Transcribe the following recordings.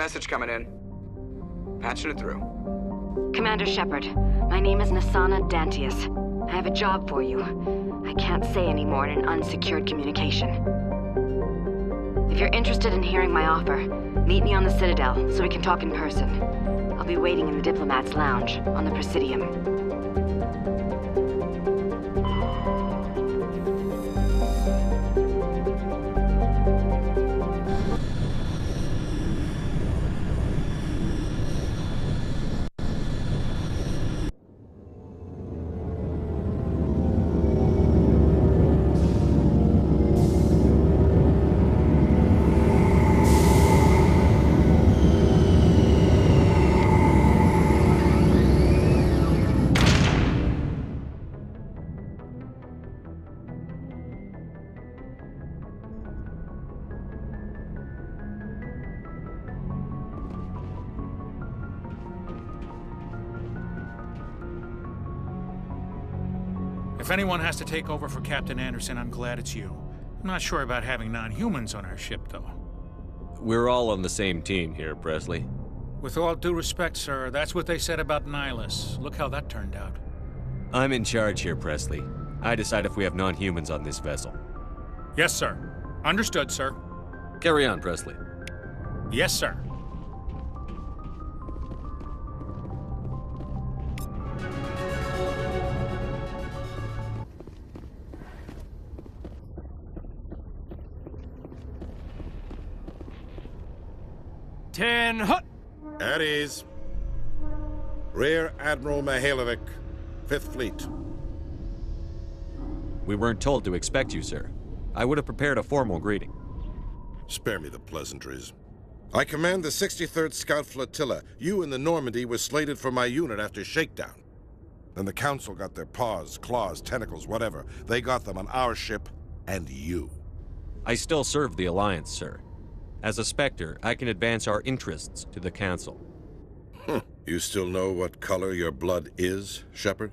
Message coming in. Patching it through. Commander Shepard, my name is Nasana Dantius. I have a job for you. I can't say any more in an unsecured communication. If you're interested in hearing my offer, meet me on the Citadel so we can talk in person. I'll be waiting in the Diplomat's Lounge on the Presidium. If anyone has to take over for Captain Anderson, I'm glad it's you. I'm not sure about having non-humans on our ship, though. We're all on the same team here, Presley. With all due respect, sir, that's what they said about Nihilus. Look how that turned out. I'm in charge here, Presley. I decide if we have non-humans on this vessel. Yes, sir. Understood, sir. Carry on, Presley. Yes, sir. At ease. Rear Admiral Mihailovic, 5th Fleet. We weren't told to expect you, sir. I would have prepared a formal greeting. Spare me the pleasantries. I command the 63rd Scout Flotilla. You and the Normandy were slated for my unit after shakedown. Then the Council got their paws, claws, tentacles, whatever. They got them on our ship and you. I still serve the Alliance, sir. As a Spectre, I can advance our interests to the Council. You still know what color your blood is, Shepard?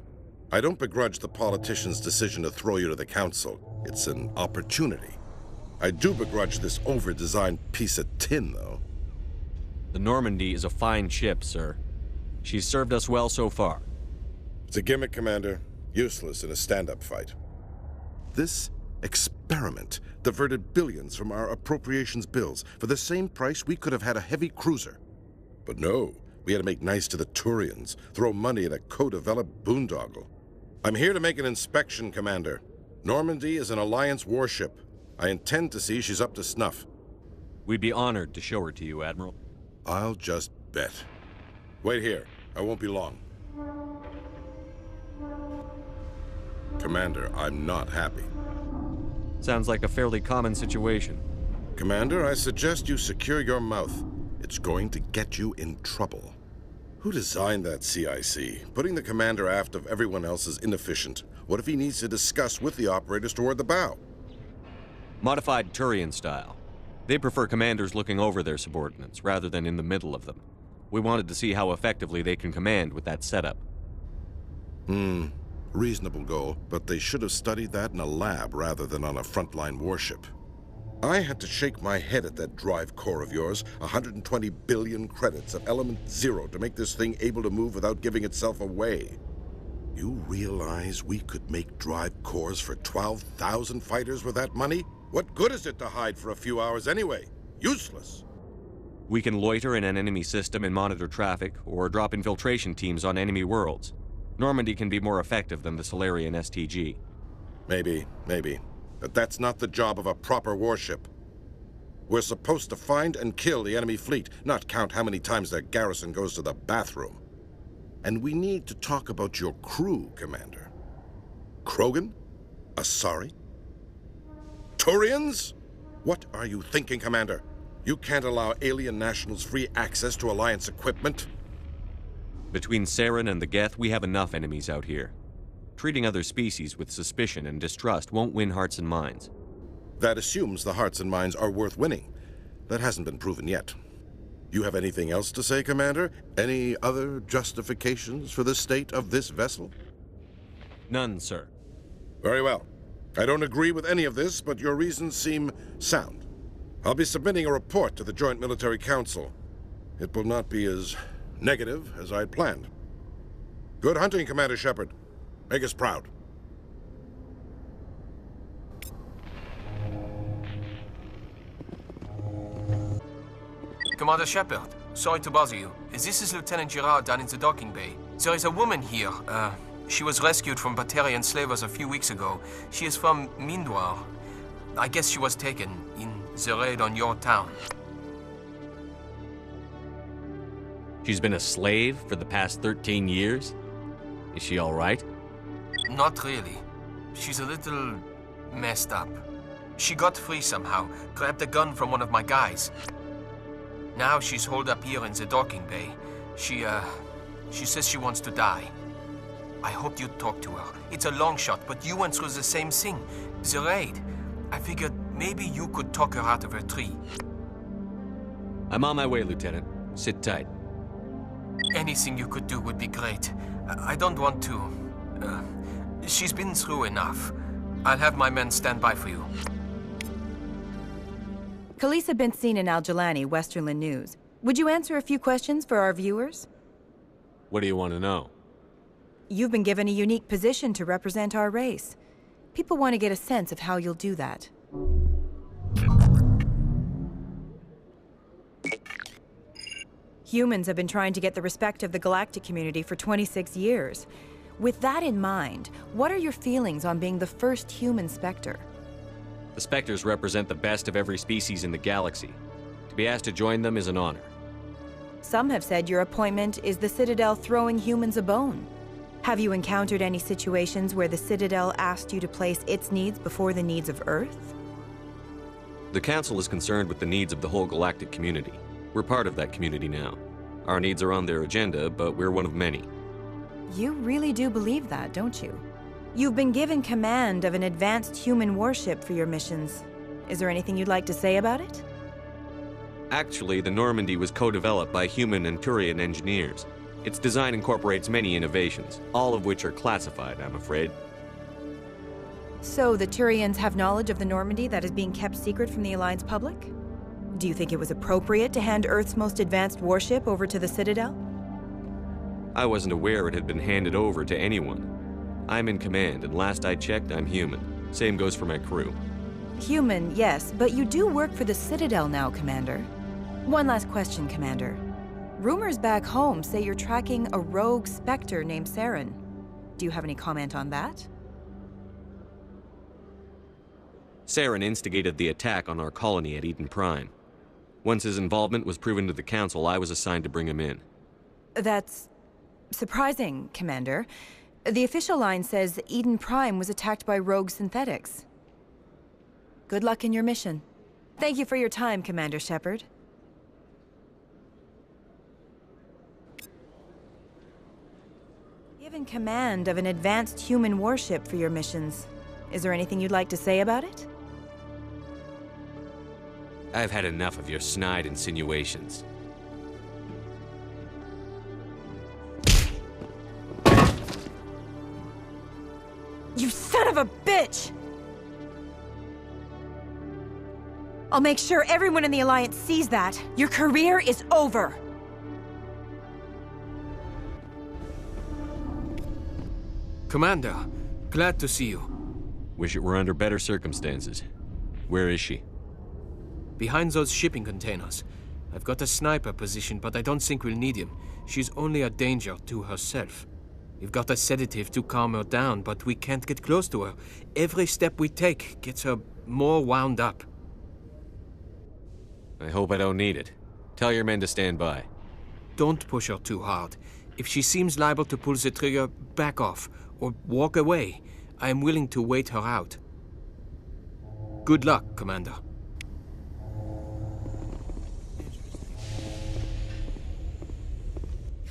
I don't begrudge the politician's decision to throw you to the Council. It's an opportunity. I do begrudge this over-designed piece of tin, though. The Normandy is a fine ship, sir. She's served us well so far. It's a gimmick, Commander. Useless in a stand-up fight. This experiment diverted billions from our appropriations bills. For the same price, we could have had a heavy cruiser. But no, we had to make nice to the Turians, throw money at a co-developed boondoggle. I'm here to make an inspection, Commander. Normandy is an Alliance warship. I intend to see she's up to snuff. We'd be honored to show her to you, Admiral. I'll just bet. Wait here. I won't be long. Commander, I'm not happy. Sounds like a fairly common situation. Commander, I suggest you secure your mouth. It's going to get you in trouble. Who designed that CIC? Putting the commander aft of everyone else is inefficient. What if he needs to discuss with the operators toward the bow? Modified Turian style. They prefer commanders looking over their subordinates, rather than in the middle of them. We wanted to see how effectively they can command with that setup. Reasonable goal, but they should have studied that in a lab rather than on a frontline warship. I had to shake my head at that drive core of yours. 120 billion credits of element 0 to make this thing able to move without giving itself away. You realize we could make drive cores for 12,000 fighters with that money? What good is it to hide for a few hours anyway? Useless. We can loiter in an enemy system and monitor traffic, or drop infiltration teams on enemy worlds. Normandy can be more effective than the Solarian STG. Maybe. But that's not the job of a proper warship. We're supposed to find and kill the enemy fleet, not count how many times their garrison goes to the bathroom. And we need to talk about your crew, Commander. Krogan? Asari? Turians? What are you thinking, Commander? You can't allow alien nationals free access to Alliance equipment. Between Saren and the Geth, we have enough enemies out here. Treating other species with suspicion and distrust won't win hearts and minds. That assumes the hearts and minds are worth winning. That hasn't been proven yet. You have anything else to say, Commander? Any other justifications for the state of this vessel? None, sir. Very well. I don't agree with any of this, but your reasons seem sound. I'll be submitting a report to the Joint Military Council. it will not be as negative as I'd planned. Good hunting, Commander Shepard. Make us proud. Commander Shepard, sorry to bother you. This is Lieutenant Gerard down in the docking bay. There is a woman here. She was rescued from Batarian slavers a few weeks ago. She is from Mindwar. I guess she was taken in the raid on your town. She's been a slave for the past 13 years? Is she all right? Not really. She's a little messed up. She got free somehow, grabbed a gun from one of my guys. Now she's holed up here in the docking bay. She says she wants to die. I hoped you'd talk to her. It's a long shot, but you went through the same thing. The raid. I figured maybe you could talk her out of her tree. I'm on my way, Lieutenant. Sit tight. Anything you could do would be great. I don't want to... she's been through enough. I'll have my men stand by for you. Khaleesa been seen in Al-Jalani, Westerland News. Would you answer a few questions for our viewers? What do you want to know? You've been given a unique position to represent our race. People want to get a sense of how you'll do that. Humans have been trying to get the respect of the galactic community for 26 years. With that in mind, what are your feelings on being the first human Spectre? The Spectres represent the best of every species in the galaxy. To be asked to join them is an honor. Some have said your appointment is the Citadel throwing humans a bone. Have you encountered any situations where the Citadel asked you to place its needs before the needs of Earth? The Council is concerned with the needs of the whole galactic community. We're part of that community now. Our needs are on their agenda, but we're one of many. You really do believe that, don't you? You've been given command of an advanced human warship for your missions. Is there anything you'd like to say about it? Actually, the Normandy was co-developed by human and Turian engineers. Its design incorporates many innovations, all of which are classified, I'm afraid. So the Turians have knowledge of the Normandy that is being kept secret from the Alliance public? Do you think it was appropriate to hand Earth's most advanced warship over to the Citadel? I wasn't aware it had been handed over to anyone. I'm in command, and last I checked, I'm human. Same goes for my crew. Human, yes, but you do work for the Citadel now, Commander. One last question, Commander. Rumors back home say you're tracking a rogue Spectre named Saren. Do you have any comment on that? Saren instigated the attack on our colony at Eden Prime. Once his involvement was proven to the Council, I was assigned to bring him in. That's surprising, Commander. The official line says Eden Prime was attacked by rogue synthetics. Good luck in your mission. Thank you for your time, Commander Shepard. Given command of an advanced human warship for your missions. Is there anything you'd like to say about it? I've had enough of your snide insinuations. You son of a bitch! I'll make sure everyone in the Alliance sees that. Your career is over. Commander, glad to see you. Wish it were under better circumstances. Where is she? Behind those shipping containers. I've got a sniper position, but I don't think we'll need him. She's only a danger to herself. We've got a sedative to calm her down, but we can't get close to her. Every step we take gets her more wound up. I hope I don't need it. Tell your men to stand by. Don't push her too hard. If she seems liable to pull the trigger, back off, or walk away. I am willing to wait her out. Good luck, Commander.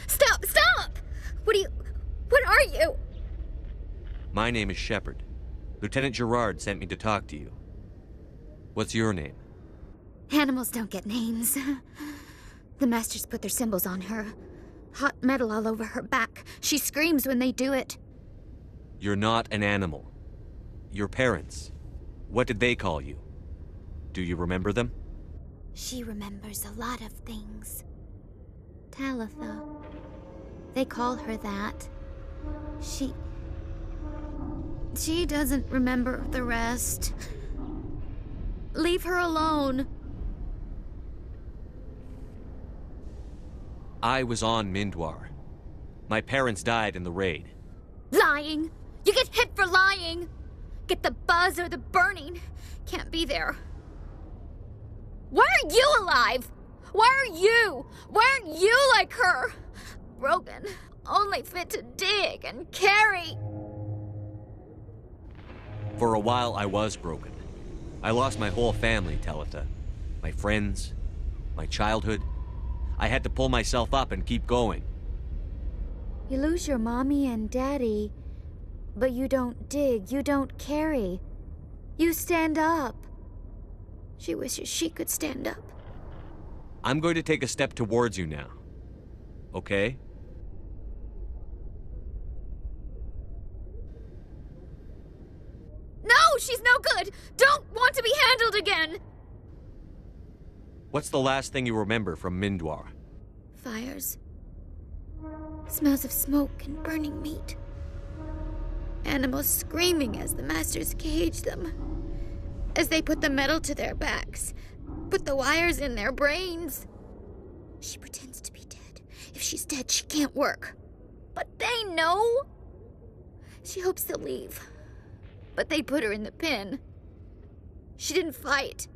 Stop! Stop! What are you? My name is Shepard. Lieutenant Gerard sent me to talk to you. What's your name? Animals don't get names. The Masters put their symbols on her. Hot metal all over her back. She screams when they do it. You're not an animal. Your parents. What did they call you? Do you remember them? She remembers a lot of things. Talitha. They call her that. She doesn't remember the rest. Leave her alone. I was on Mindwar. My parents died in the raid. Lying! You get hit for lying! Get the buzz or the burning. Can't be there. Why are you alive? Why are you? Why aren't you like her? Broken, only fit to dig and carry. For a while, I was broken. I lost my whole family, Talitha. My friends, my childhood. I had to pull myself up and keep going. You lose your mommy and daddy, but you don't dig, you don't carry. You stand up. She wishes she could stand up. I'm going to take a step towards you now. Okay? No, she's no good! Don't want to be handled again! What's the last thing you remember from Mindwar? Fires. Smells of smoke and burning meat. Animals screaming as the masters cage them. As they put the metal to their backs. Put the wires in their brains. She pretends to be dead. If she's dead, she can't work. But they know. She hopes they'll leave. But they put her in the pen. She didn't fight.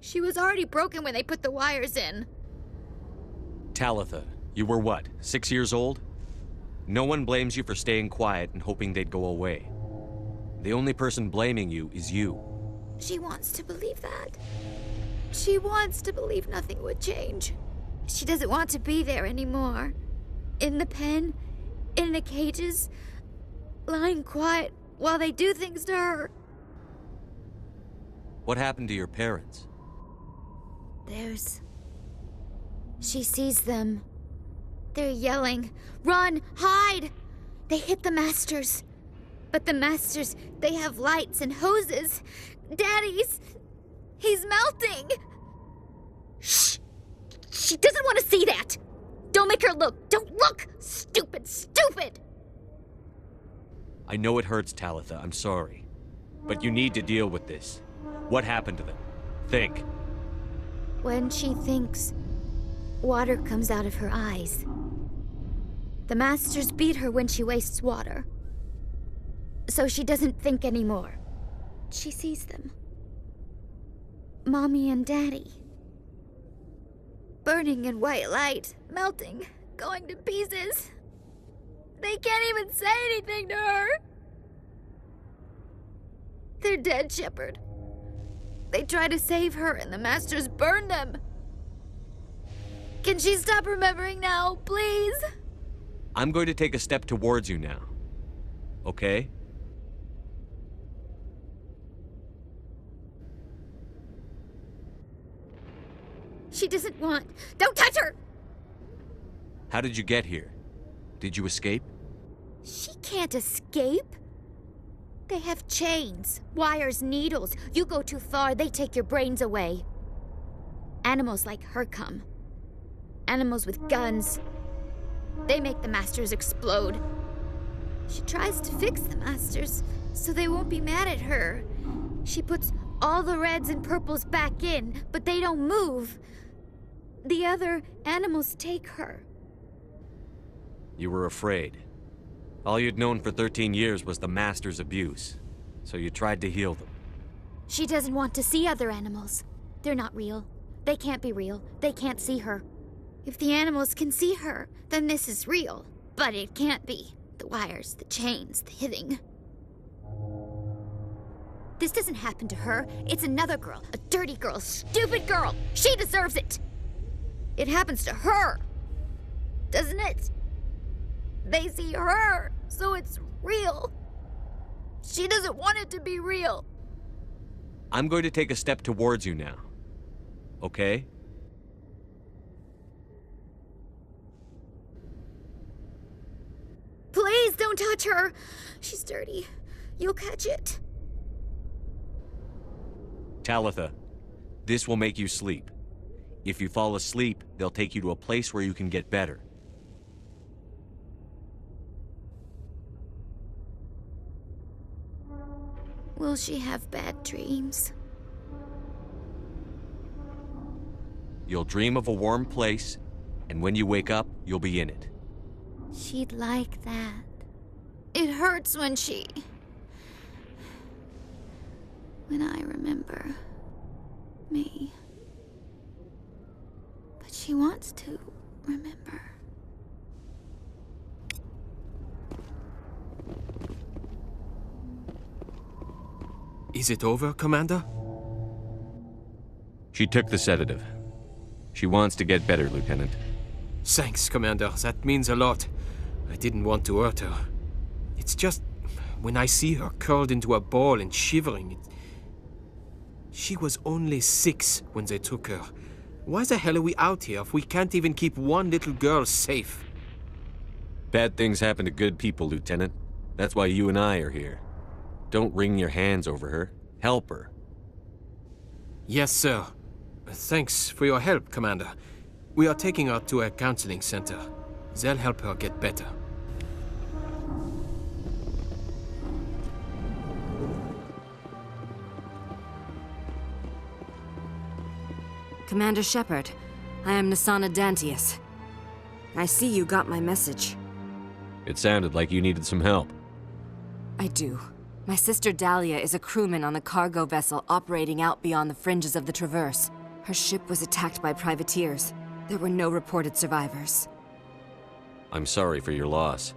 She was already broken when they put the wires in. Talitha, you were what, 6 years old? No one blames you for staying quiet and hoping they'd go away. The only person blaming you is you. She wants to believe that. She wants to believe nothing would change. She doesn't want to be there anymore. In the pen, in the cages, lying quiet while they do things to her. What happened to your parents? She sees them. They're yelling, "Run! Hide!" They hit the masters. But the masters, they have lights and hoses. Daddy's... he's melting! Shh! She doesn't want to see that! Don't make her look! Don't look! Stupid, stupid! I know it hurts, Talitha, I'm sorry. But you need to deal with this. What happened to them? Think. When she thinks, water comes out of her eyes. The masters beat her when she wastes water. So she doesn't think anymore. She sees them. Mommy and Daddy. Burning in white light, melting, going to pieces. They can't even say anything to her. They're dead, Shepard. They try to save her and the masters burn them. Can she stop remembering now, please? I'm going to take a step towards you now. Okay? She doesn't want... Don't touch her! How did you get here? Did you escape? She can't escape. They have chains, wires, needles. You go too far, they take your brains away. Animals like her come. Animals with guns. They make the masters explode. She tries to fix the masters so they won't be mad at her. She puts all the reds and purples back in, but they don't move. The other animals take her. You were afraid. All you'd known for 13 years was the Master's abuse, so you tried to heal them. She doesn't want to see other animals. They're not real. They can't be real. They can't see her. If the animals can see her, then this is real. But it can't be. The wires, the chains, the hitting. This doesn't happen to her. It's another girl. A dirty girl. A stupid girl. She deserves it. It happens to her. Doesn't it? They see her, so it's real. She doesn't want it to be real. I'm going to take a step towards you now. Okay? Please don't touch her. She's dirty. You'll catch it. Talitha, this will make you sleep. If you fall asleep, they'll take you to a place where you can get better. Will she have bad dreams? You'll dream of a warm place, and when you wake up, you'll be in it. She'd like that. It hurts when I remember me. But she wants to remember. Is it over, Commander? She took the sedative. She wants to get better, Lieutenant. Thanks, Commander. That means a lot. I didn't want to hurt her. It's just, when I see her curled into a ball and shivering, She was only 6 when they took her. Why the hell are we out here if we can't even keep one little girl safe? Bad things happen to good people, Lieutenant. That's why you and I are here. Don't wring your hands over her. Help her. Yes, sir. Thanks for your help, Commander. We are taking her to a counseling center. They'll help her get better. Commander Shepard, I am Nasana Dantius. I see you got my message. It sounded like you needed some help. I do. My sister Dahlia is a crewman on the cargo vessel operating out beyond the fringes of the Traverse. Her ship was attacked by privateers. There were no reported survivors. I'm sorry for your loss.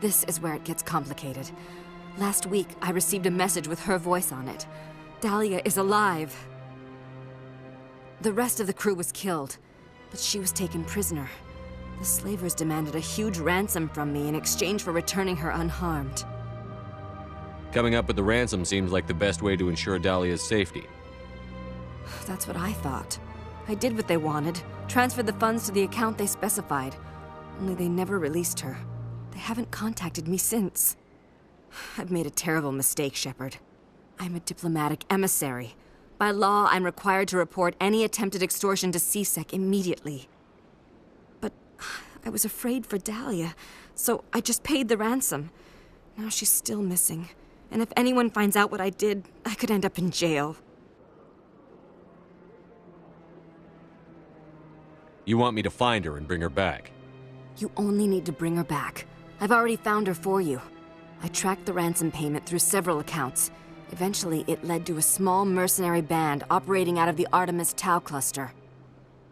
This is where it gets complicated. Last week, I received a message with her voice on it. Dahlia is alive. The rest of the crew was killed, but she was taken prisoner. The slavers demanded a huge ransom from me in exchange for returning her unharmed. Coming up with the ransom seems like the best way to ensure Dahlia's safety. That's what I thought. I did what they wanted, transferred the funds to the account they specified. Only they never released her. They haven't contacted me since. I've made a terrible mistake, Shepard. I'm a diplomatic emissary. By law, I'm required to report any attempted extortion to CSEC immediately. But I was afraid for Dahlia, so I just paid the ransom. Now she's still missing. And if anyone finds out what I did, I could end up in jail. You want me to find her and bring her back? You only need to bring her back. I've already found her for you. I tracked the ransom payment through several accounts. Eventually, it led to a small mercenary band operating out of the Artemis Tau cluster.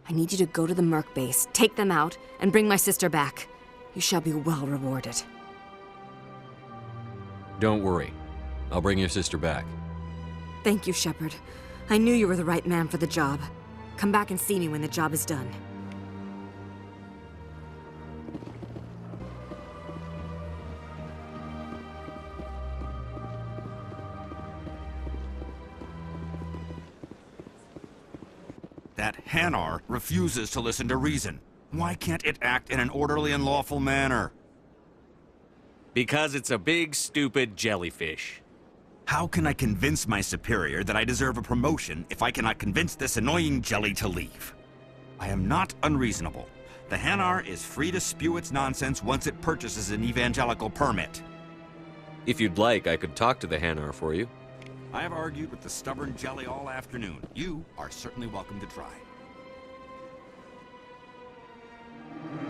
I need you to go to the Merc base, take them out, and bring my sister back. You shall be well rewarded. Don't worry. I'll bring your sister back. Thank you, Shepard. I knew you were the right man for the job. Come back and see me when the job is done. That Hanar refuses to listen to reason. Why can't it act in an orderly and lawful manner? Because it's a big, stupid jellyfish. How can I convince my superior that I deserve a promotion if I cannot convince this annoying jelly to leave? I am not unreasonable. The Hanar is free to spew its nonsense once it purchases an evangelical permit. If you'd like, I could talk to the Hanar for you. I have argued with the stubborn jelly all afternoon. You are certainly welcome to try.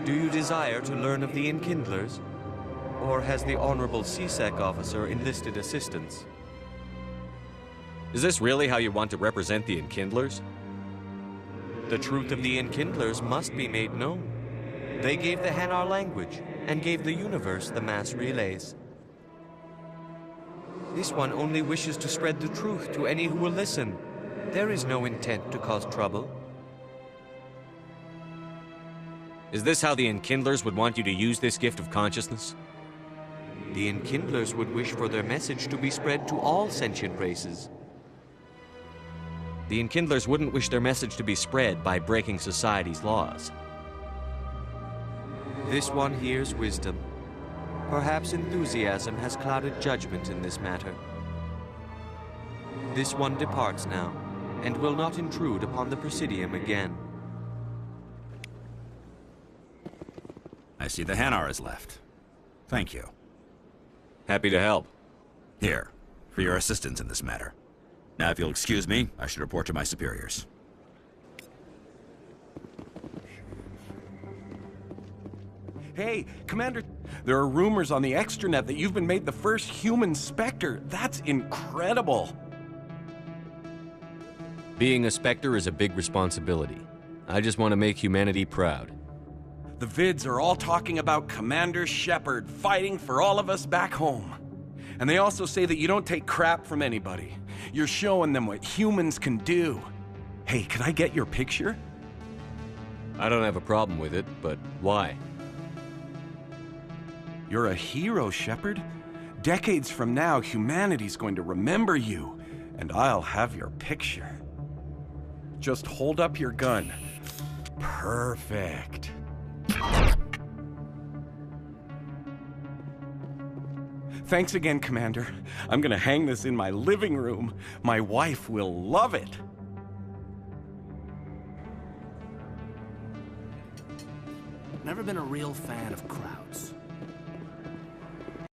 Do you desire to learn of the Enkindlers? Or has the Honorable CSEC officer enlisted assistance? Is this really how you want to represent the Enkindlers? The truth of the Enkindlers must be made known. They gave the Hanar language, and gave the universe the mass relays. This one only wishes to spread the truth to any who will listen. There is no intent to cause trouble. Is this how the Enkindlers would want you to use this gift of consciousness? The Enkindlers would wish for their message to be spread to all sentient races. The Enkindlers wouldn't wish their message to be spread by breaking society's laws. This one hears wisdom. Perhaps enthusiasm has clouded judgment in this matter. This one departs now, and will not intrude upon the Presidium again. I see the Hanar is left. Thank you. Happy to help. Here, for your assistance in this matter. Now, if you'll excuse me, I should report to my superiors. Hey, Commander, there are rumors on the extranet that you've been made the first human Spectre. That's incredible. Being a Spectre is a big responsibility. I just want to make humanity proud. The vids are all talking about Commander Shepard fighting for all of us back home. And they also say that you don't take crap from anybody. You're showing them what humans can do. Hey, can I get your picture? I don't have a problem with it, but why? You're a hero, Shepard. Decades from now, humanity's going to remember you, and I'll have your picture. Just hold up your gun. Perfect. Thanks again, Commander. I'm gonna hang this in my living room. My wife will love it. Never been a real fan of crowds.